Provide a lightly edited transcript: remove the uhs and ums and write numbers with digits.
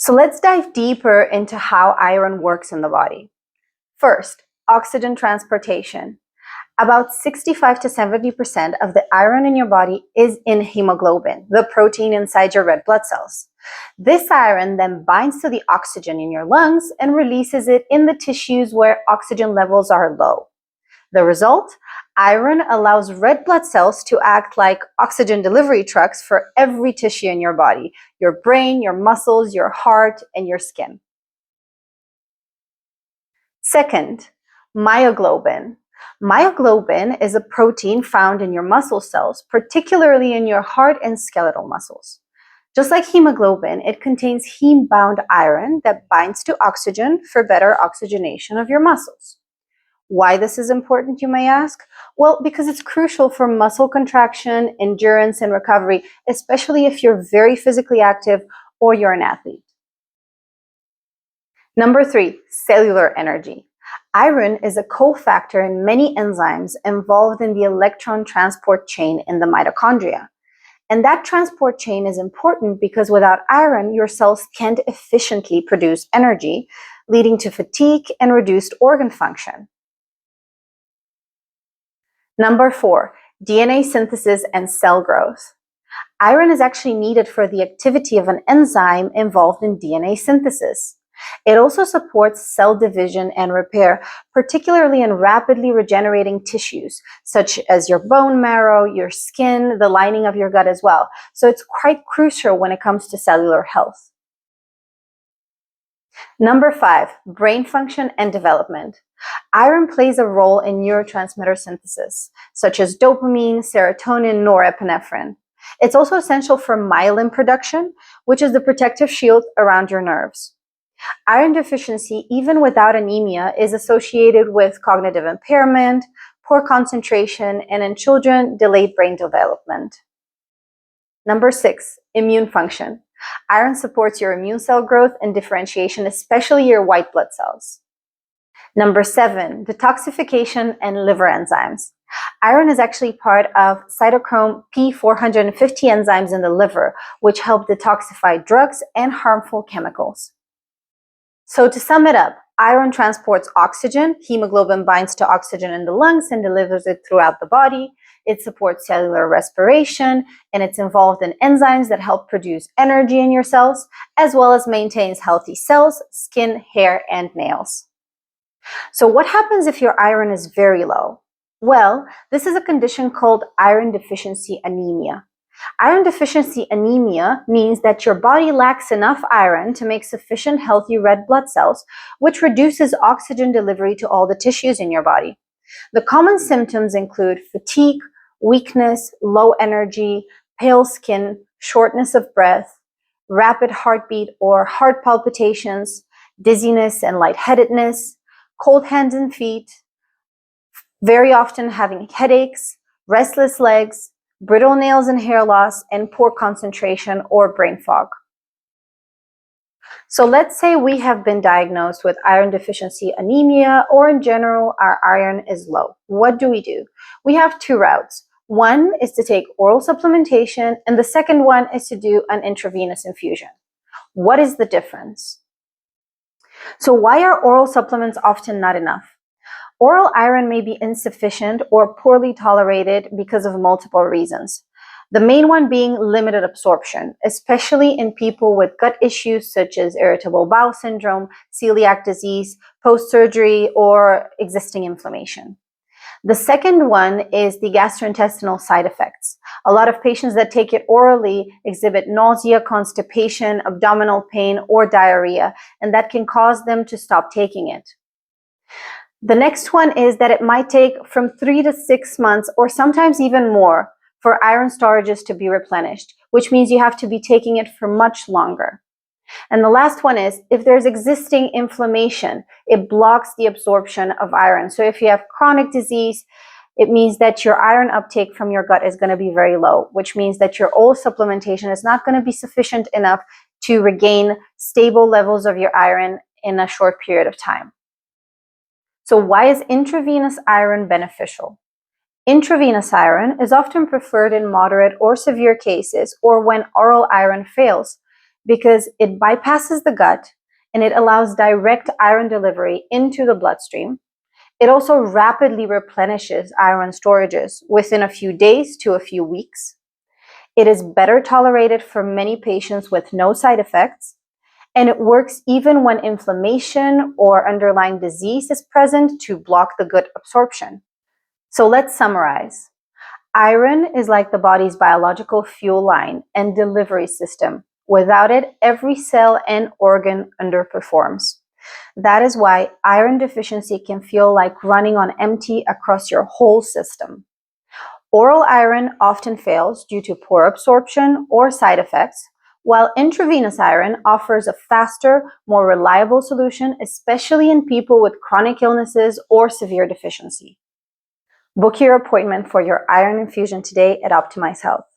So let's dive deeper into how iron works in the body. First, oxygen transportation. About 65 to 70% of the iron in your body is in hemoglobin, the protein inside your red blood cells. This iron then binds to the oxygen in your lungs and releases it in the tissues where oxygen levels are low. The result? Iron allows red blood cells to act like oxygen delivery trucks for every tissue in your body, your brain, your muscles, your heart, and your skin. Second, myoglobin. Myoglobin is a protein found in your muscle cells, particularly in your heart and skeletal muscles. Just like hemoglobin, it contains heme-bound iron that binds to oxygen for better oxygenation of your muscles. Why this is important, you may ask? Well, because it's crucial for muscle contraction, endurance, and recovery, especially if you're very physically active or you're an athlete. Number 3, cellular energy. Iron is a cofactor in many enzymes involved in the electron transport chain in the mitochondria. And that transport chain is important because without iron, your cells can't efficiently produce energy, leading to fatigue and reduced organ function. Number 4, DNA synthesis and cell growth. Iron is actually needed for the activity of an enzyme involved in DNA synthesis. It also supports cell division and repair, particularly in rapidly regenerating tissues, such as your bone marrow, your skin, the lining of your gut as well. So it's quite crucial when it comes to cellular health. Number 5, brain function and development. Iron plays a role in neurotransmitter synthesis, such as dopamine, serotonin, norepinephrine. It's also essential for myelin production, which is the protective shield around your nerves. Iron deficiency, even without anemia, is associated with cognitive impairment, poor concentration, and in children, delayed brain development. Number 6, immune function. Iron supports your immune cell growth and differentiation, especially your white blood cells. Number 7, detoxification and liver enzymes. Iron is actually part of cytochrome P450 enzymes in the liver, which help detoxify drugs and harmful chemicals. So to sum it up, iron transports oxygen, hemoglobin binds to oxygen in the lungs and delivers it throughout the body. It supports cellular respiration, and it's involved in enzymes that help produce energy in your cells, as well as maintains healthy cells, skin, hair, and nails. So what happens if your iron is very low? Well, this is a condition called iron deficiency anemia. Iron deficiency anemia means that your body lacks enough iron to make sufficient healthy red blood cells, which reduces oxygen delivery to all the tissues in your body. The common symptoms include fatigue, weakness, low energy, pale skin, shortness of breath, rapid heartbeat or heart palpitations, dizziness and lightheadedness, cold hands and feet, very often having headaches, restless legs, brittle nails and hair loss, and poor concentration or brain fog. So let's say we have been diagnosed with iron deficiency anemia, or in general, our iron is low. What do? We have 2 routes. One is to take oral supplementation, and the second one is to do an intravenous infusion. What is the difference? So why are oral supplements often not enough? Oral iron may be insufficient or poorly tolerated because of multiple reasons. The main one being limited absorption, especially in people with gut issues such as irritable bowel syndrome, celiac disease, post-surgery, or existing inflammation. The second one is the gastrointestinal side effects. A lot of patients that take it orally exhibit nausea, constipation, abdominal pain, or diarrhea, and that can cause them to stop taking it. The next one is that it might take from 3 to 6 months, or sometimes even more, for iron storages to be replenished, which means you have to be taking it for much longer. And the last one is, if there's existing inflammation, it blocks the absorption of iron. So if you have chronic disease, it means that your iron uptake from your gut is going to be very low, which means that your oral supplementation is not going to be sufficient enough to regain stable levels of your iron in a short period of time. So why is intravenous iron beneficial? Intravenous iron is often preferred in moderate or severe cases, or when oral iron fails, because it bypasses the gut and it allows direct iron delivery into the bloodstream. It also rapidly replenishes iron storages within a few days to a few weeks. It is better tolerated for many patients with no side effects, and it works even when inflammation or underlying disease is present to block the good absorption. So let's summarize. Iron is like the body's biological fuel line and delivery system. Without it, every cell and organ underperforms. That is why iron deficiency can feel like running on empty across your whole system. Oral iron often fails due to poor absorption or side effects, while intravenous iron offers a faster, more reliable solution, especially in people with chronic illnesses or severe deficiency. Book your appointment for your iron infusion today at Optimize Health.